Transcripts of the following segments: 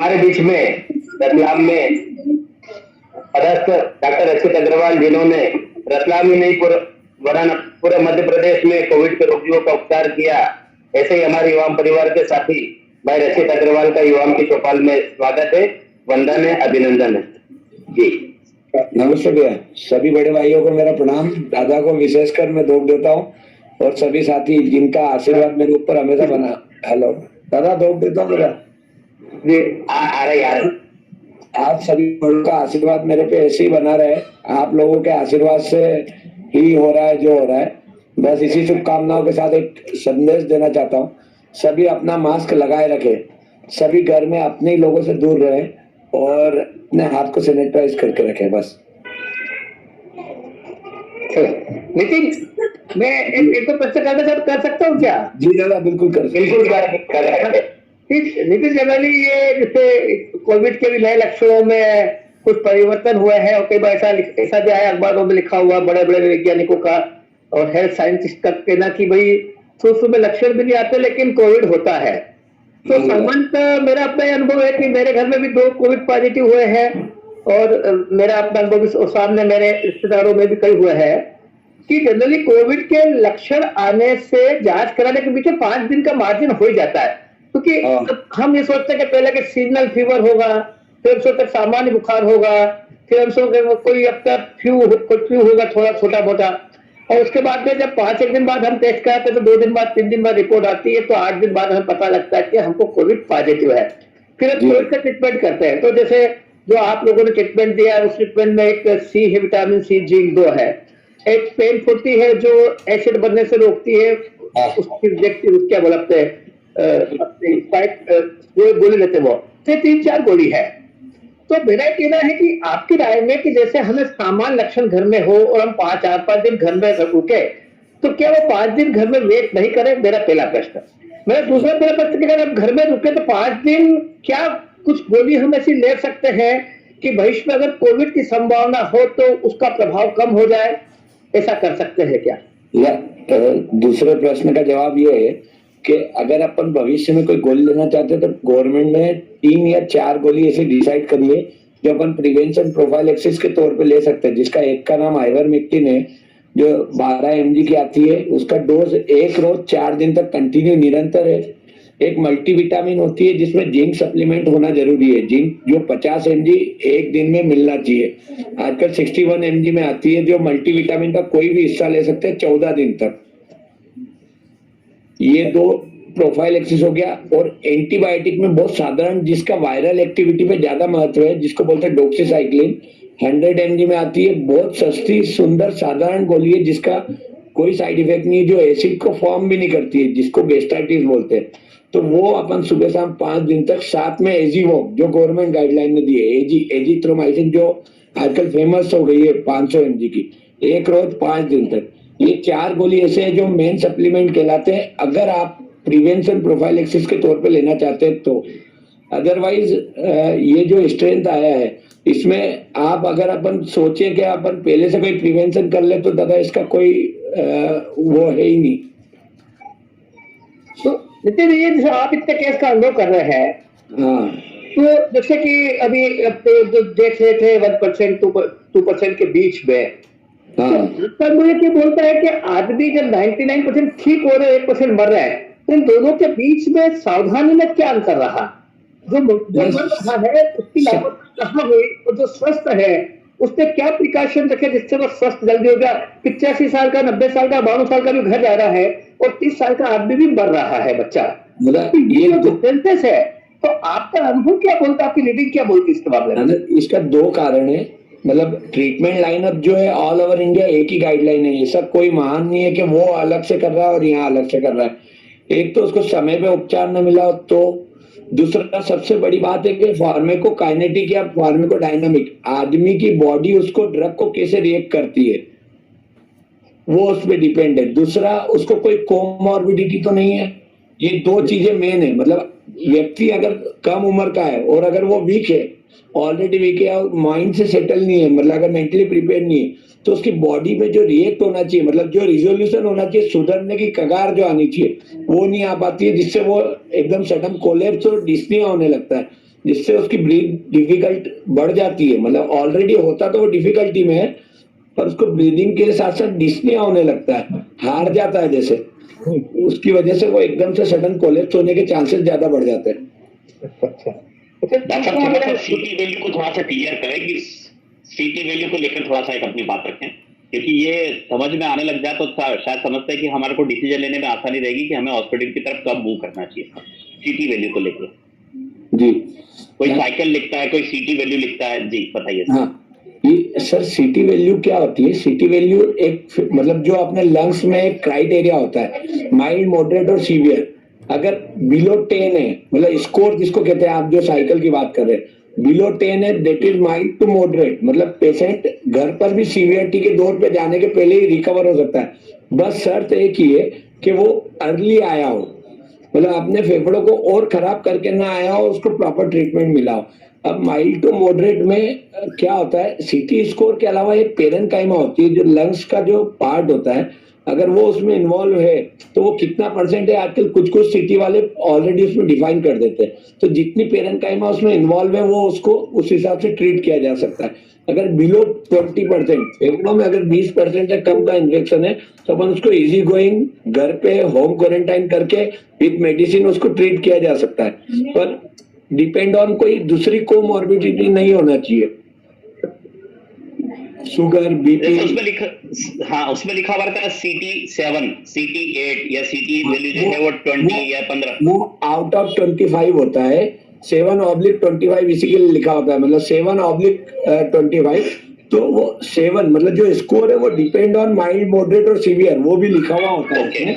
हमारे बीच में रतलाम में पदस्थ डॉक्टर रचित अग्रवाल, जिन्होंने रतलाम ही नहीं पूरे मध्य प्रदेश में कोविड के रोगियों का उपचार किया। ऐसे ही हमारे युवा परिवार के साथी भाई रचित अग्रवाल का युवा की चौपाल में स्वागत है, वंदन है, अभिनंदन है जी। नमस्ते भैया, सभी बड़े भाइयों को मेरा प्रणाम। दादा को विशेषकर मैं धोख देता हूँ और सभी साथी जिनका आशीर्वाद मेरे ऊपर हमेशा बना। हेलो दादा, धोख देता हूँ मेरा जी। आ रही आप सभी बड़ों का आशीर्वाद मेरे पे ऐसे ही बना रहे। आप लोगों के आशीर्वाद से ही हो रहा है जो हो रहा है। बस इसी शुभकामनाओं के साथ एक संदेश देना चाहता हूँ। सभी अपना मास्क लगाए रखें, सभी घर में अपने ही लोगों से दूर रहें और अपने हाथ को सैनिटाइज करके रखें। बस नितिन, मैं एक तो प्रश्न कर सकता हूँ क्या? जी दादा, बिल्कुल कर नितिन, जनरली ये जैसे कोविड के भी नए लक्षणों में कुछ परिवर्तन हुए हैं और कई बार ऐसा भी आया, अखबारों में लिखा हुआ बड़े बड़े वैज्ञानिकों का और हेल्थ साइंटिस्ट का कहना कि भाई शुरू में लक्षण भी नहीं आते लेकिन कोविड होता है। तो सामान्यतः मेरा अपना अनुभव है कि मेरे घर में भी 2 कोविड पॉजिटिव हुए हैं और मेरा अपना अनुभव भी सामने मेरे रिश्तेदारों में भी कई हुए हैं कि जनरली कोविड के लक्षण आने से जांच कराने के बीच 5 दिन का मार्जिन हो ही जाता है, क्योंकि हम ये सोचते हैं कि पहले के सीजनल फीवर होगा, फिर हम सोचते सामान्य बुखार होगा, फिर हम सोचते कोई अब तक फ्लू होगा थोड़ा छोटा मोटा, और उसके बाद में जब 5-1 दिन बाद हम टेस्ट कराते हैं तो 2 दिन बाद 3 दिन बाद रिपोर्ट आती है, तो 8 दिन बाद हमें पता लगता है कि हमको कोविड पॉजिटिव है। फिर हम कोविड का ट्रीटमेंट करते हैं। तो जैसे जो आप लोगों ने ट्रीटमेंट दिया उस ट्रीटमेंट में एक सी है, विटामिन सी, जिंक 2 है, एक पेन फुर्ती है जो एसिड बनने से रोकती है, उसकी क्या बोलते हैं वो गोली लेते वो 3-4 गोली है। तो मेरा कहना है कि आपकी राय में कि जैसे हमें सामान्य लक्षण घर में हो और हम 4-5 दिन घर में रुके, तो क्या वो 5 दिन घर में वेट नहीं करें? मेरा पहला प्रश्न। मेरा दूसरा प्रश्न कि अगर हम घर में रुके तो 5 दिन क्या कुछ गोली हम ऐसी ले सकते हैं कि भविष्य में अगर कोविड की संभावना हो तो उसका प्रभाव कम हो जाए? ऐसा कर सकते हैं क्या? दूसरे प्रश्न का जवाब ये है कि अगर अपन भविष्य में कोई गोली लेना चाहते हैं तो गवर्नमेंट ने 3 या 4 गोली ऐसे डिसाइड करी है जो अपन प्रिवेंशन प्रोफाइलैक्सिस के तौर पे ले सकते हैं, जिसका एक का नाम आइवरमेक्टिन है जो 12 mg की आती है। उसका डोज एक रोज 4 दिन तक कंटिन्यू निरंतर है। एक मल्टीविटामिन होती है जिसमें जिंक सप्लीमेंट होना जरूरी है, जिंक जो 50 mg एक दिन में मिलना चाहिए। आजकल 61 mg में आती है जो मल्टीविटामिन का कोई भी हिस्सा ले सकते हैं 14 दिन तक। ये 2 प्रोफाइलैक्सिस हो गया। और एंटीबायोटिक में बहुत साधारण जिसका वायरल एक्टिविटी पे ज्यादा महत्व है, जिसको बोलते हैं डॉक्सीसाइक्लिन, 100 mg में आती है। बहुत सस्ती सुंदर साधारण गोली है जिसका कोई साइड इफेक्ट नहीं है, जो एसिड को फॉर्म भी नहीं करती है, जिसको गेस्टाइटिस बोलते हैं। तो वो अपन सुबह शाम 5 दिन तक, साथ में एजीवोक जो गवर्नमेंट गाइडलाइन ने दी है, एजिथ्रोमाइसिन जो आजकल फेमस हो गई है 500 mg की, एक रोज 5 दिन तक। ये 4 गोली ऐसे हैं जो मेन सप्लीमेंट कहलाते हैं अगर आप प्रिवेंशन प्रोफाइलैक्सिस के तौर पे लेना चाहते हैं तो। अदरवाइज ये जो स्ट्रेंथ आया है इसमें आप अगर अपन सोचें कि अपन पहले से कोई प्रिवेंशन कर ले तो दादा इसका कोई वो है ही नहीं। तो नितिन, ये जैसे आप इतने केस का अनुभव कर रहे हैं, हाँ, तो जैसे कि अभी जो देख रहे थे 1% 2% के बीच में, तो मुझे क्या बोलता है कि आदमी जब 99% ठीक हो रहे 1% मर रहा है, तो इन दोनों के बीच में सावधानी में क्या अंतर रहा? जो मर रहा है उसकी लागत कहाँ हुई और जो स्वस्थ है उसने क्या प्रिकॉशन रखे जिससे वो स्वस्थ जल्दी हो गया? 85 साल का, 90 साल का, 92 साल का भी घर जा रहा है और 30 साल का आदमी भी मर रहा है बच्चा। ये डिफरेंसेस है। तो आपका अनुभव क्या बोलता है, आपकी रीडिंग क्या बोलती है इसके मामले में? इसका 2 कारण है। मतलब ट्रीटमेंट लाइनअप जो है ऑल ओवर इंडिया एक ही गाइडलाइन है। ये सब कोई महान नहीं है कि वो अलग से कर रहा है और यहाँ अलग से कर रहा है। एक तो उसको समय पे उपचार न मिला, तो दूसरा सबसे बड़ी बात है कि फार्माकोकाइनेटिक या फार्माकोडायनामिक, आदमी की बॉडी उसको ड्रग को कैसे रिएक्ट करती है वो उस पर डिपेंड है। दूसरा, उसको कोई कोमॉर्बिडिटी तो नहीं है। ये 2 चीजें मेन है। मतलब व्यक्ति अगर कम उम्र का है और अगर वो वीक है, ऑलरेडी वीक है और माइंड से सेटल नहीं है, मतलब अगर मेंटली प्रिपेयर नहीं है, तो उसकी बॉडी में जो रिएक्ट होना चाहिए, मतलब जो रिजोल्यूशन होना चाहिए, सुधरने की कगार जो आनी चाहिए, वो नहीं आ पाती है, जिससे वो एकदम सडन कोलैप्स और डिस्निया होने लगता है। जिससे उसकी ब्रीथ डिफिकल्ट बढ़ जाती है, मतलब ऑलरेडी होता तो वो डिफिकल्टी में है, पर उसको ब्रीदिंग के साथ साथ डिस्निया होने लगता है, हार जाता है जैसे, उसकी वजह से वो एकदम से सडन कोलेप्स होने के चांसेस ज्यादा बढ़ जाते हैं। डॉक्टर साहब थोड़ा सा सीटी वैल्यू को थोड़ा सा क्लियर करें कि सीटी वैल्यू को लेकर थोड़ा सा एक अपनी बात रखें, क्योंकि ये समझ में आने लग जाए तो शायद समझते हैं कि हमारे को डिसीजन लेने में आसानी रहेगी कि हमें हॉस्पिटल की तरफ कब मूव करना चाहिए सीटी वैल्यू को लेकर। जी, कोई साइकिल लिखता है, कोई सीटी वैल्यू लिखता है, जी बताइए। हाँ, ये सर सीटी वैल्यू क्या होती है? सीटी वैल्यू एक मतलब जो अपने लंग्स में एक क्राइटेरिया होता है, माइल्ड, मॉडरेट और सीवियर। अगर बिलो 10 है, मतलब स्कोर जिसको कहते हैं, आप जो साइकिल की बात कर रहे हैं, बिलो 10 है, that is mild to moderate, मतलब पेशेंट घर पर भी सीवियरिटी के दौर पे जाने के पहले ही रिकवर हो सकता है। बस शर्त एक ही है कि वो अर्ली आया हो, मतलब अपने फेफड़ों को और खराब करके ना आया हो, उसको प्रॉपर ट्रीटमेंट मिला हो। अब माइल्ड टू मॉडरेट में क्या होता है, सीटी स्कोर के अलावा एक पेरेन्काइमा होती है, जो लंग्स का जो पार्ट होता है, अगर वो उसमें इन्वॉल्व है तो वो कितना परसेंट है, आजकल कुछ कुछ सीटी वाले ऑलरेडी उसमें डिफाइन कर देते हैं, तो जितनी पेरेन्काइमा उसमें इन्वॉल्व है वो उसको उस हिसाब से ट्रीट किया जा सकता है। अगर बिलो 20%, फेफड़ों में अगर 20% से कम का इन्फेक्शन है तो अपन उसको इजी गोइंग घर पे होम क्वारंटाइन करके विद मेडिसिन उसको ट्रीट किया जा सकता है, पर डिपेंड ऑन कोई दूसरी कोमॉर्बिडिटी नहीं होना चाहिए, शुगर, बीपी। उसमें लिखा, हाँ उसमें लिखा हुआ रहता है CT7, CT8 या CT वैल्यू जो है वो 20 या 15, वो आउट ऑफ 25 होता है, 7/25 इसी के लिए लिखा होता है, मतलब 7/25, तो वो 7 मतलब जो स्कोर है वो डिपेंड ऑन माइल्ड, मॉडरेट और सीवियर, वो भी लिखा हुआ होता है उसमें।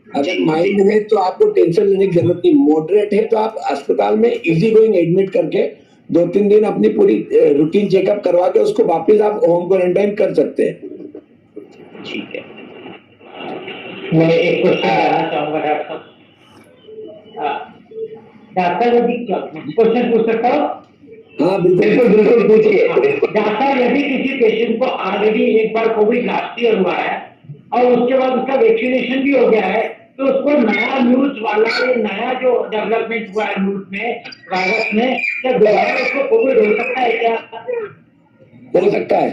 अगर माइल्ड है तो आपको टेंशन लेने की जरूरत नहीं, मॉडरेट है तो आप अस्पताल में इजी गोइंग एडमिट करके 2-3 दिन अपनी पूरी रूटीन चेकअप करवा के उसको वापस आप होम क्वारंटाइन कर सकते हैं। ठीक है। मैं एक क्वेश्चन करना चाहूंगा डॉक्टर साहब। डॉक्टर यदि क्वेश्चन पूछ सकता हूँ? हाँ बिल्कुल बिल्कुल बिल्कुल पूछिए। डॉक्टर यदि किसी पेशेंट को ऑलरेडी एक बार कोविड लास्ट ईयर हुआ है और उसके बाद उसका वैक्सीनेशन भी हो गया है, तो उसको नया न्यूज वाला ये नया जो डेवलपमेंट हुआ है न्यूज में, वायरस में, क्या दोबारा उसको कोविड हो सकता है क्या? हो सकता है,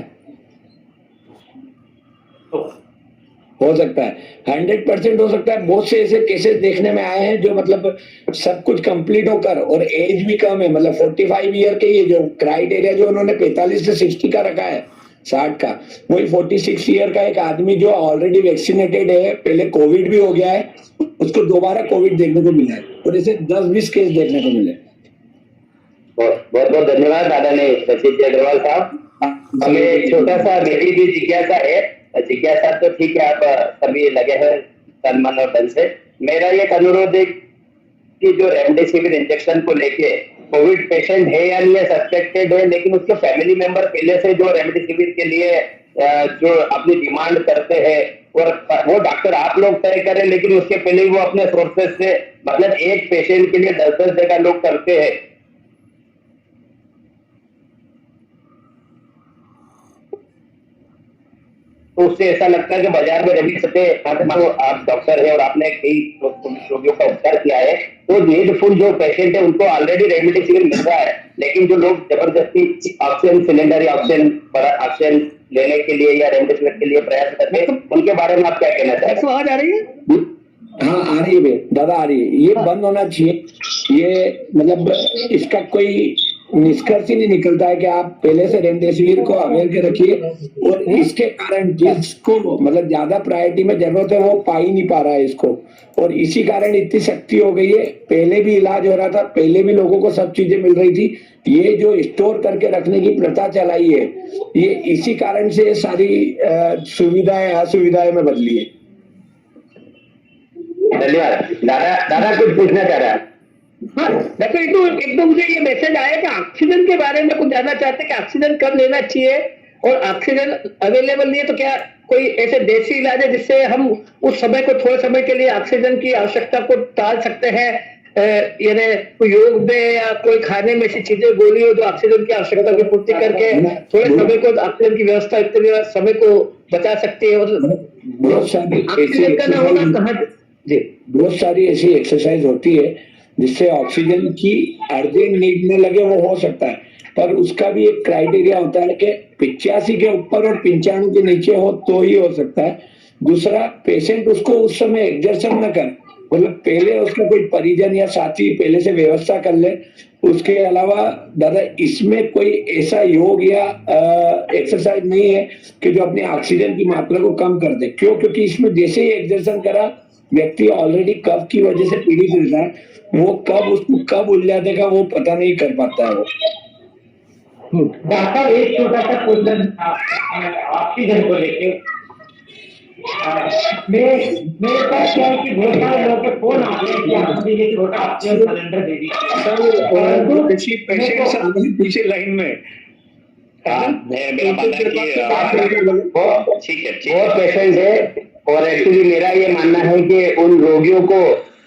हो सकता है, 100% हो सकता है। बहुत से ऐसे केसेस देखने में आए हैं जो मतलब सब कुछ कंप्लीट होकर और एज भी कम है, मतलब 45 ईयर के, ये जो क्राइटेरिया जो उन्होंने 45 से 60 का रखा है, 60 का, वही 46 ईयर का एक आदमी जो ऑलरेडी वैक्सीनेटेड है, पहले कोविड भी हो गया है, उसको दोबारा कोविड देखने को मिला है, और ऐसे 10-20 केस देखने को मिले। बहुत बहुत धन्यवाद आदरणीय सचिव अग्रवाल साहब। हमें एक छोटा सा मेरी भी जिज्ञासा है, जिज्ञासा तो ठीक है, आप सभी लगे हैं तन मन और धन से। मेरा एक अनुरोध है कि जो रेमडेसिविर इंजेक्शन को लेके कोविड पेशेंट है या नहीं है, सस्पेक्टेड है, लेकिन उसके फैमिली मेंबर पहले से जो रेमडेसिविर के लिए जो अपनी डिमांड करते हैं, और वो डॉक्टर आप लोग तय करें, लेकिन उसके पहले वो अपने सोर्सेज से, मतलब एक पेशेंट के लिए 10-10 जगह लोग करते हैं, तो उससे ऐसा लगता है कि बाजार में रवि सते, तो आप डॉक्टर है और आपने कई रोगियों का उपचार किया है, तो नीडफुल जो पेशेंट है उनको ऑलरेडी रेमडेसिविर मिल रहा है, लेकिन जो लोग जबरदस्ती ऑक्सीजन सिलेंडर या ऑक्सीजन लेने के लिए या रेमडेसिविर के लिए प्रयास करते हैं, उनके बारे में आप क्या कहना चाहते हैं? आवाज आ रही है? हाँ आ रही है दादा, आ रही है। ये बंद होना चाहिए, ये मतलब इसका कोई निष्कर्ष ही नहीं निकलता है कि आप पहले से रेमडेसिविर को अवेयर के रखिए, और इसके कारण जिसको मतलब ज्यादा प्रायोरिटी में जरूरत है वो पा ही नहीं पा रहा है इसको, और इसी कारण इतनी सख्ती हो गई है। पहले भी इलाज हो रहा था, पहले भी लोगों को सब चीजें मिल रही थी, ये जो स्टोर करके रखने की प्रथा चलाई है, ये इसी कारण से सारी सुविधाएं असुविधाएं में बदली है। धन्यवाद। दादा कुछ पूछना चाह रहा है? हाँ डॉक्टर, एक तो मुझे ये मैसेज आया कि ऑक्सीजन के बारे में कुछ जानना चाहते हैं कि ऑक्सीजन कब लेना चाहिए, और ऑक्सीजन अवेलेबल नहीं है तो क्या कोई ऐसे देसी इलाज है जिससे हम उस समय को, थोड़े समय के लिए ऑक्सीजन की आवश्यकता को टाल सकते हैं, यानी कोई योग में या कोई खाने में ऐसी चीजें, गोली हो जो ऑक्सीजन की आवश्यकता की पूर्ति करके थोड़े समय को ऑक्सीजन की व्यवस्था, इतने समय को बचा सकती है, और बहुत सारी ऑक्सीजन का ना होगा कहाँ? जी, बहुत सारी ऐसी एक्सरसाइज होती है जिससे ऑक्सीजन की अर्जेंट नीड में लगे, वो हो सकता है, पर उसका भी एक क्राइटेरिया होता है कि 85 के ऊपर और 95 के नीचे हो तो ही हो सकता है। दूसरा, पेशेंट उसको उस समय एक्सर्शन न करे, मतलब पहले उसका कोई परिजन या साथी पहले से व्यवस्था कर ले। उसके अलावा दादा इसमें कोई ऐसा योग या एक्सरसाइज नहीं है कि जो अपनी ऑक्सीजन की मात्रा को कम कर दे। क्यों? क्योंकि इसमें जैसे ही एक्सर्शन करा, व्यक्ति ऑलरेडी कफ की वजह से पीड़ित रहता है, वो उसको कब उल्टा देगा वो पता नहीं कर पाता है वो। डॉक्टर, एक छोटा सा क्वेश्चन ऑक्सीजन को लेके। मेरे पास क्या है कि बहुत सारे लोगों के फोन आते हैं कि आप मुझे ये छोटा ऑक्सीजन सिलेंडर दे दीजिए। पेशेंट्स पीछे लाइन में मेरा मानना है कि ठीक है बहुत पेशेंट है, और एक्चुअली मेरा ये मानना है कि उन रोगियों को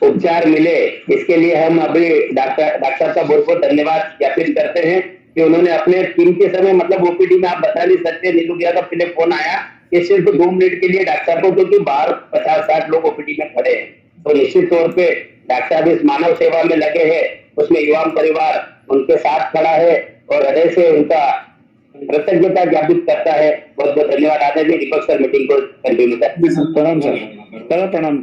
उपचार मिले, इसके लिए हम अभी डॉक्टर साहब का बहुत बहुत धन्यवाद ज्ञापित करते हैं कि उन्होंने अपने कीमती समय, मतलब ओपीडी में आप बता नहीं सकते, नीलू भैया का पहले फोन आया कि सिर्फ 2 मिनट के लिए डॉक्टर साहब को, क्योंकि बाहर 50-60 लोग ओपीडी में खड़े हैं, तो निश्चित तौर पे डॉक्टर साहब इस मानव सेवा में लगे हैं, उसमें युवा परिवार उनके साथ खड़ा है और हृदय से उनका कृतज्ञता ज्ञापित करता है। बहुत बहुत धन्यवाद। आदरणीय दीपक सर मीटिंग को कंटिन्यू करें। प्रणाम सर, प्रणाम।